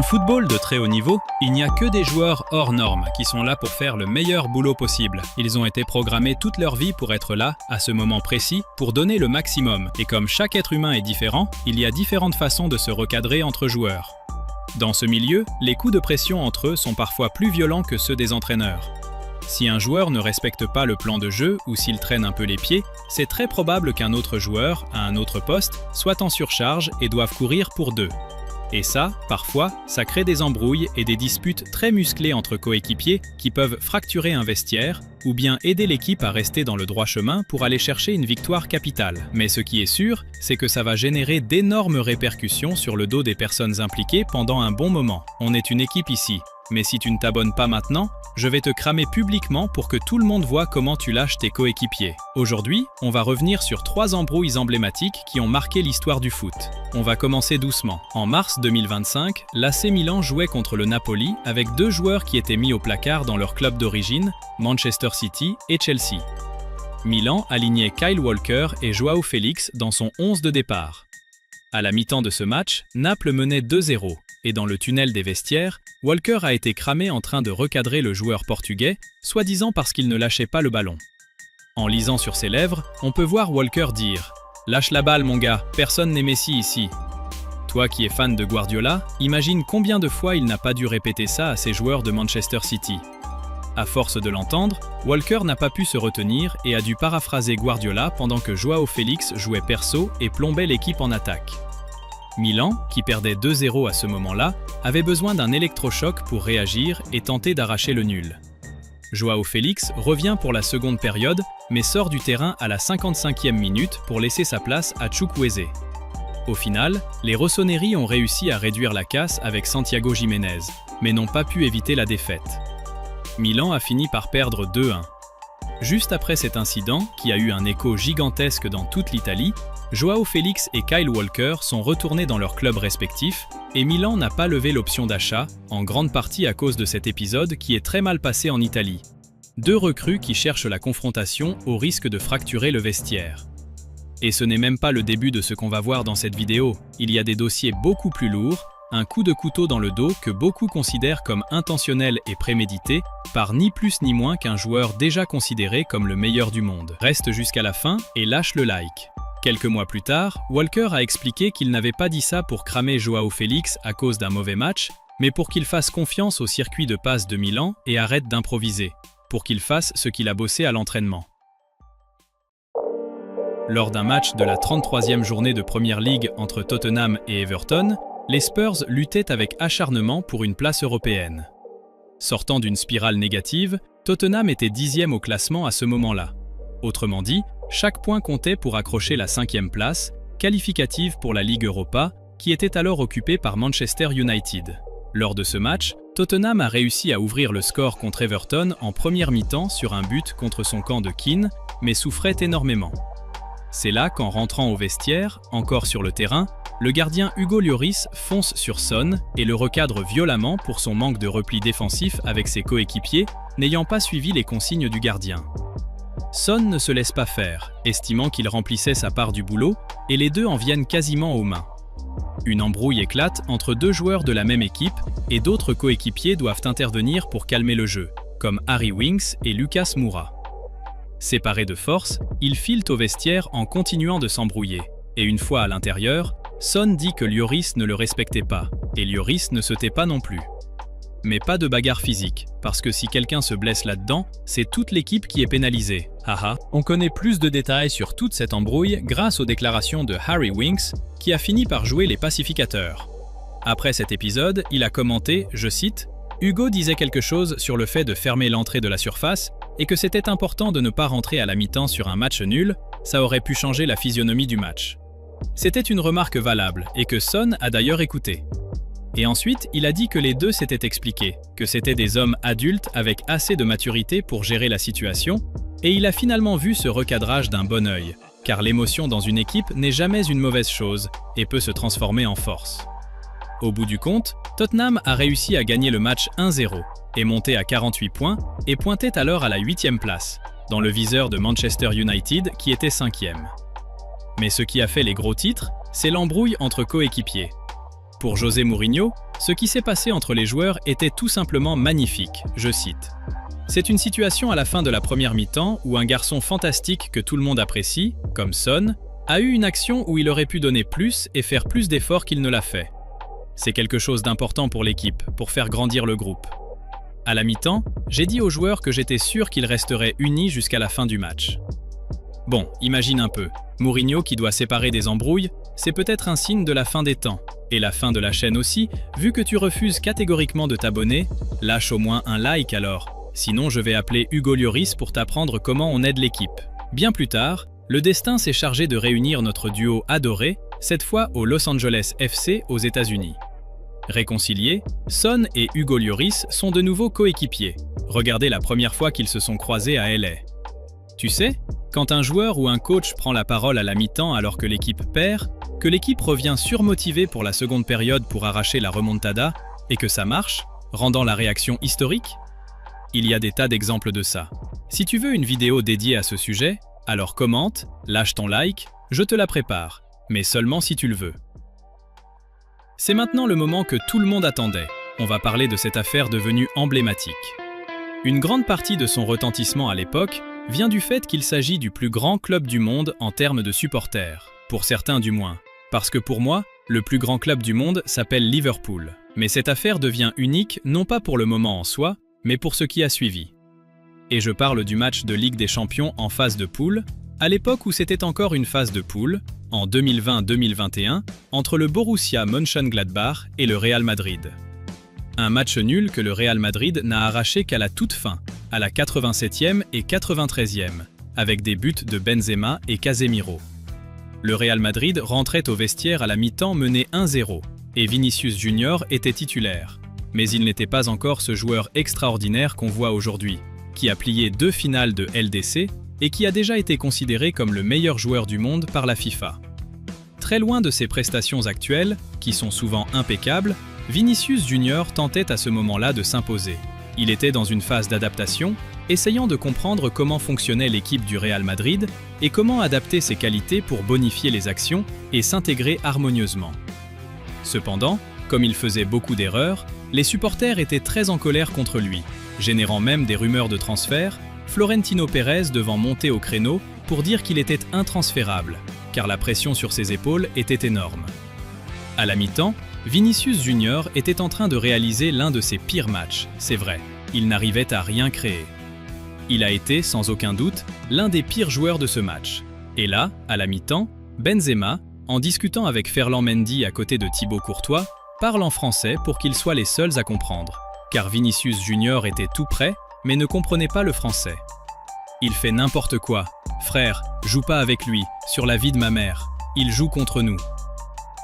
le football de très haut niveau, il n'y a que des joueurs hors normes qui sont là pour faire le meilleur boulot possible. Ils ont été programmés toute leur vie pour être là, à ce moment précis, pour donner le maximum. Et comme chaque être humain est différent, il y a différentes façons de se recadrer entre joueurs. Dans ce milieu, les coups de pression entre eux sont parfois plus violents que ceux des entraîneurs. Si un joueur ne respecte pas le plan de jeu ou s'il traîne un peu les pieds, c'est très probable qu'un autre joueur, à un autre poste, soit en surcharge et doive courir pour deux. Et ça, parfois, ça crée des embrouilles et des disputes très musclées entre coéquipiers qui peuvent fracturer un vestiaire ou bien aider l'équipe à rester dans le droit chemin pour aller chercher une victoire capitale. Mais ce qui est sûr, c'est que ça va générer d'énormes répercussions sur le dos des personnes impliquées pendant un bon moment. On est une équipe ici, mais si tu ne t'abonnes pas maintenant, je vais te cramer publiquement pour que tout le monde voit comment tu lâches tes coéquipiers. Aujourd'hui, on va revenir sur 3 embrouilles emblématiques qui ont marqué l'histoire du foot. On va commencer doucement. En mars 2025, l'AC Milan jouait contre le Napoli avec 2 joueurs qui étaient mis au placard dans leur club d'origine, Manchester City et Chelsea. Milan alignait Kyle Walker et Joao Félix dans son 11 de départ. À la mi-temps de ce match, Naples menait 2-0. Et dans le tunnel des vestiaires, Walker a été cramé en train de recadrer le joueur portugais, soi-disant parce qu'il ne lâchait pas le ballon. En lisant sur ses lèvres, on peut voir Walker dire « Lâche la balle mon gars, personne n'est Messi ici ». Toi qui es fan de Guardiola, imagine combien de fois il n'a pas dû répéter ça à ses joueurs de Manchester City. À force de l'entendre, Walker n'a pas pu se retenir et a dû paraphraser Guardiola pendant que Joao Félix jouait perso et plombait l'équipe en attaque. Milan, qui perdait 2-0 à ce moment-là, avait besoin d'un électrochoc pour réagir et tenter d'arracher le nul. Joao Félix revient pour la seconde période, mais sort du terrain à la 55e minute pour laisser sa place à Chukwueze. Au final, les Rossoneri ont réussi à réduire la casse avec Santiago Jiménez, mais n'ont pas pu éviter la défaite. Milan a fini par perdre 2-1. Juste après cet incident, qui a eu un écho gigantesque dans toute l'Italie, Joao Félix et Kyle Walker sont retournés dans leurs clubs respectifs et Milan n'a pas levé l'option d'achat, en grande partie à cause de cet épisode qui est très mal passé en Italie. 2 recrues qui cherchent la confrontation au risque de fracturer le vestiaire. Et ce n'est même pas le début de ce qu'on va voir dans cette vidéo, il y a des dossiers beaucoup plus lourds, un coup de couteau dans le dos que beaucoup considèrent comme intentionnel et prémédité par ni plus ni moins qu'un joueur déjà considéré comme le meilleur du monde. Reste jusqu'à la fin et lâche le like. Quelques mois plus tard, Walker a expliqué qu'il n'avait pas dit ça pour cramer Joao Félix à cause d'un mauvais match, mais pour qu'il fasse confiance au circuit de passe de Milan et arrête d'improviser, pour qu'il fasse ce qu'il a bossé à l'entraînement. Lors d'un match de la 33e journée de Premier League entre Tottenham et Everton, les Spurs luttaient avec acharnement pour une place européenne. Sortant d'une spirale négative, Tottenham était 10e au classement à ce moment-là. Autrement dit, chaque point comptait pour accrocher la 5e place, qualificative pour la Ligue Europa, qui était alors occupée par Manchester United. Lors de ce match, Tottenham a réussi à ouvrir le score contre Everton en première mi-temps sur un but contre son camp de Keane, mais souffrait énormément. C'est là qu'en rentrant au vestiaire, encore sur le terrain, le gardien Hugo Lloris fonce sur Son et le recadre violemment pour son manque de repli défensif avec ses coéquipiers, n'ayant pas suivi les consignes du gardien. Son ne se laisse pas faire, estimant qu'il remplissait sa part du boulot, et les deux en viennent quasiment aux mains. Une embrouille éclate entre 2 joueurs de la même équipe et d'autres coéquipiers doivent intervenir pour calmer le jeu, comme Harry Winks et Lucas Moura. Séparés de force, ils filent au vestiaire en continuant de s'embrouiller, et une fois à l'intérieur, Son dit que Lloris ne le respectait pas, et Lloris ne se tait pas non plus. Mais pas de bagarre physique, parce que si quelqu'un se blesse là-dedans, c'est toute l'équipe qui est pénalisée. Haha. On connaît plus de détails sur toute cette embrouille grâce aux déclarations de Harry Winks, qui a fini par jouer les pacificateurs. Après cet épisode, il a commenté, je cite, « Hugo disait quelque chose sur le fait de fermer l'entrée de la surface et que c'était important de ne pas rentrer à la mi-temps sur un match nul, ça aurait pu changer la physionomie du match. » C'était une remarque valable et que Son a d'ailleurs écouté. Et ensuite, il a dit que les deux s'étaient expliqués, que c'étaient des hommes adultes avec assez de maturité pour gérer la situation, et il a finalement vu ce recadrage d'un bon œil, car l'émotion dans une équipe n'est jamais une mauvaise chose et peut se transformer en force. Au bout du compte, Tottenham a réussi à gagner le match 1-0, est monté à 48 points et pointait alors à la 8e place, dans le viseur de Manchester United qui était 5e. Mais ce qui a fait les gros titres, c'est l'embrouille entre coéquipiers. Pour José Mourinho, ce qui s'est passé entre les joueurs était tout simplement magnifique, je cite. C'est une situation à la fin de la première mi-temps où un garçon fantastique que tout le monde apprécie, comme Son, a eu une action où il aurait pu donner plus et faire plus d'efforts qu'il ne l'a fait. C'est quelque chose d'important pour l'équipe, pour faire grandir le groupe. À la mi-temps, j'ai dit aux joueurs que j'étais sûr qu'ils resteraient unis jusqu'à la fin du match. Bon, imagine un peu, Mourinho qui doit séparer des embrouilles, c'est peut-être un signe de la fin des temps. Et la fin de la chaîne aussi, vu que tu refuses catégoriquement de t'abonner, lâche au moins un like alors. Sinon je vais appeler Hugo Lloris pour t'apprendre comment on aide l'équipe. Bien plus tard, le destin s'est chargé de réunir notre duo adoré, cette fois au Los Angeles FC aux États-Unis. Réconciliés, Son et Hugo Lloris sont de nouveau coéquipiers. Regardez la première fois qu'ils se sont croisés à LA. Tu sais, quand un joueur ou un coach prend la parole à la mi-temps alors que l'équipe perd, que l'équipe revient surmotivée pour la seconde période pour arracher la remontada, et que ça marche, rendant la réaction historique? Il y a des tas d'exemples de ça. Si tu veux une vidéo dédiée à ce sujet, alors commente, lâche ton like, je te la prépare, mais seulement si tu le veux. C'est maintenant le moment que tout le monde attendait. On va parler de cette affaire devenue emblématique. Une grande partie de son retentissement à l'époque vient du fait qu'il s'agit du plus grand club du monde en termes de supporters, pour certains du moins. Parce que pour moi, le plus grand club du monde s'appelle Liverpool. Mais cette affaire devient unique non pas pour le moment en soi, mais pour ce qui a suivi. Et je parle du match de Ligue des Champions en phase de poule, à l'époque où c'était encore une phase de poule, en 2020-2021, entre le Borussia Mönchengladbach et le Real Madrid. Un match nul que le Real Madrid n'a arraché qu'à la toute fin, à la 87e et 93e, avec des buts de Benzema et Casemiro. Le Real Madrid rentrait au vestiaire à la mi-temps mené 1-0, et Vinicius Junior était titulaire. Mais il n'était pas encore ce joueur extraordinaire qu'on voit aujourd'hui, qui a plié 2 finales de LDC et qui a déjà été considéré comme le meilleur joueur du monde par la FIFA. Très loin de ses prestations actuelles, qui sont souvent impeccables, Vinicius Junior tentait à ce moment-là de s'imposer. Il était dans une phase d'adaptation, essayant de comprendre comment fonctionnait l'équipe du Real Madrid et comment adapter ses qualités pour bonifier les actions et s'intégrer harmonieusement. Cependant, comme il faisait beaucoup d'erreurs, les supporters étaient très en colère contre lui, générant même des rumeurs de transfert, Florentino Pérez devant monter au créneau pour dire qu'il était intransférable, car la pression sur ses épaules était énorme. À la mi-temps, Vinicius Junior était en train de réaliser l'un de ses pires matchs, c'est vrai, il n'arrivait à rien créer. Il a été, sans aucun doute, l'un des pires joueurs de ce match. Et là, à la mi-temps, Benzema, en discutant avec Ferland Mendy à côté de Thibaut Courtois, parle en français pour qu'ils soient les seuls à comprendre, car Vinicius Junior était tout prêt, mais ne comprenait pas le français. Il fait n'importe quoi. Frère, joue pas avec lui, sur la vie de ma mère. Il joue contre nous.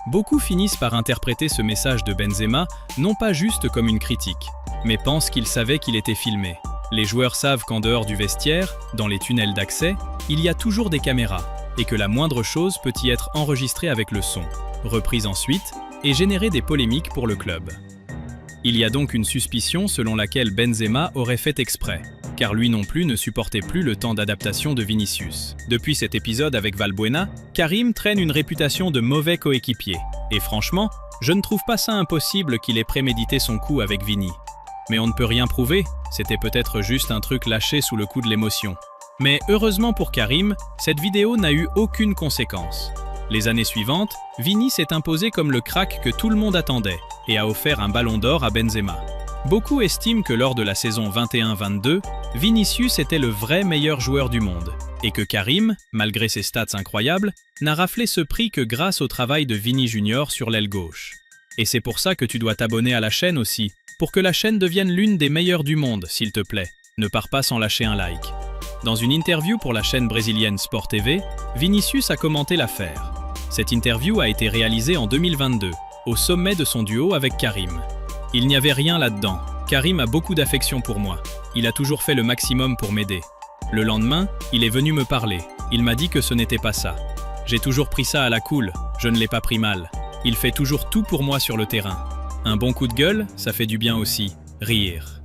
Beaucoup finissent par interpréter ce message de Benzema non pas juste comme une critique, mais pensent qu'il savait qu'il était filmé. Les joueurs savent qu'en dehors du vestiaire, dans les tunnels d'accès, il y a toujours des caméras, et que la moindre chose peut y être enregistrée avec le son, reprise ensuite, et générer des polémiques pour le club. Il y a donc une suspicion selon laquelle Benzema aurait fait exprès, car lui non plus ne supportait plus le temps d'adaptation de Vinicius. Depuis cet épisode avec Valbuena, Karim traîne une réputation de mauvais coéquipier, et franchement, je ne trouve pas ça impossible qu'il ait prémédité son coup avec Vini. Mais on ne peut rien prouver, c'était peut-être juste un truc lâché sous le coup de l'émotion. Mais heureusement pour Karim, cette vidéo n'a eu aucune conséquence. Les années suivantes, Vini s'est imposé comme le crack que tout le monde attendait et a offert un ballon d'or à Benzema. Beaucoup estiment que lors de la saison 21-22, Vinicius était le vrai meilleur joueur du monde et que Karim, malgré ses stats incroyables, n'a raflé ce prix que grâce au travail de Vini Junior sur l'aile gauche. Et c'est pour ça que tu dois t'abonner à la chaîne aussi, pour que la chaîne devienne l'une des meilleures du monde, s'il te plaît. Ne pars pas sans lâcher un like. Dans une interview pour la chaîne brésilienne Sport TV, Vinicius a commenté l'affaire. Cette interview a été réalisée en 2022, au sommet de son duo avec Karim. Il n'y avait rien là-dedans. Karim a beaucoup d'affection pour moi. Il a toujours fait le maximum pour m'aider. Le lendemain, il est venu me parler. Il m'a dit que ce n'était pas ça. J'ai toujours pris ça à la cool, je ne l'ai pas pris mal. Il fait toujours tout pour moi sur le terrain. Un bon coup de gueule, ça fait du bien aussi. Rire.